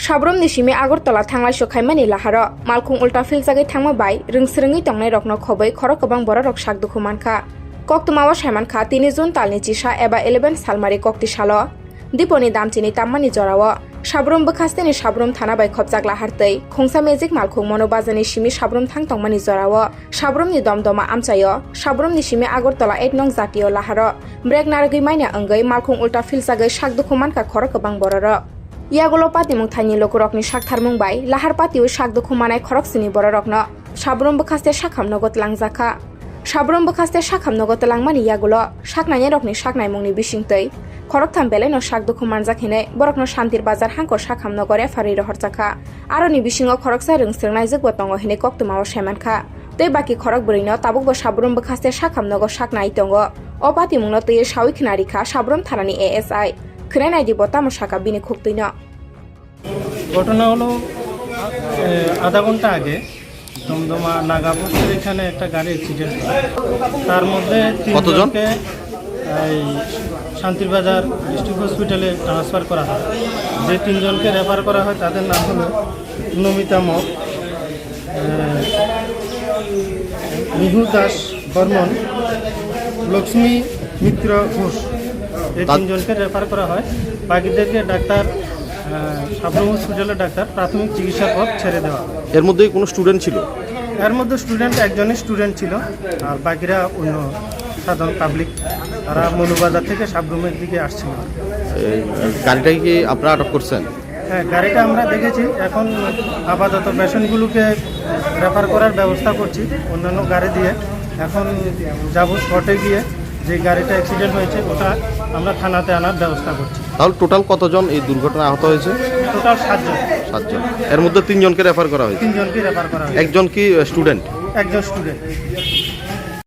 Sabrom ni shimi Agartala thanglai sokhaimani laharo malkhung ulta filjagai thangma bai ringsringi tongnai rokno khobai khoro kobang bora rok sak dukhu mankha koktumawa saimankha 3 June talni chisa eba 11 salmari kokti salo diponi damchini tammani jorao Sabrom bkhasteni Sabrom thana bai khopjak lahartei khongsa magic malkhung monobajani shimi Sabrom thang tongmani jorao Sabrom ni domdoma amchayo Sabrom ni shimi Agartala 8 nong jatiyo laharo brek naragui maina angai malkhung ulta filjagai sak dukhu mankha khoro kobang bororo Yagulo pati mung thani lokorokni sak tharmung bai lahar patio sak dukhu manai khoroksini bororokno Sabrom bkhaste sakham nogot langjaka Sabrom bkhaste sakham nogot langmani yagulo saknai rokni saknai mungni bisingtei khorok tham belai no sak dukhu manjakhine borokno shantir bazar hangko sakham nogore fari rohorjaka aroni bisingo khoroksa ringsringnai jogbo tongo hine koktumawo saimankha tei baki khorok burino tabukbo Sabrom bkhaste sakham nogo saknai tongo o pati mungno tei sawi khnari kha Sabrom thanani ASI Krenai di botamo shaka bini khuktuino ঘটনা হলো আধা ঘন্টা আগে দমদমা নাগাপুরের এখানে একটা গাড়ি accident হয় তার মধ্যে তিনজনকে এই শান্তিরবাজার ডিস্ট্রিক্ট হসপিটালে ট্রান্সফার করা হয় যে তিনজনকে রেফার করা হয় তাদের নাম হলো নমিতা মক মিহু দাস বর্মন লক্ষ্মী মিত্র ঘোষ এই তিনজনকে রেফার করা হয় বাকিদেরকে ডাক্তার সাবরুম হসপিটালের ডাক্তার প্রাথমিক চিকিৎসার পর ছেড়ে দেওয়া এর মধ্যে কোনো স্টুডেন্ট ছিল এর মধ্যে একজনই স্টুডেন্ট ছিল আর বাকিরা অন্য সাধারণ পাবলিক তারা মনুবাজার থেকে সাবরুমের দিকে আসছিল গাড়িটাকে কি আপনারা আটক করছেন হ্যাঁ গাড়িটা আমরা দেখেছি এখন আপাতত পেশেন্টগুলোকে রেফার করার ব্যবস্থা করছি অন্যান্য গাড়ি দিয়ে এখন যাব স্পটে গিয়ে যে গাড়িটা অ্যাক্সিডেন্ট হয়েছে ওটা আমরা থানাতে আনার ব্যবস্থা করছি তাহলে টোটাল কতজন এই দুর্ঘটনায় আহত হয়েছে টোটাল 7 জন এর মধ্যে 3 জনকে রেফার করা হয়েছে 3 জনকে রেফার করা হয়েছে একজন কি স্টুডেন্ট একজন স্টুডেন্ট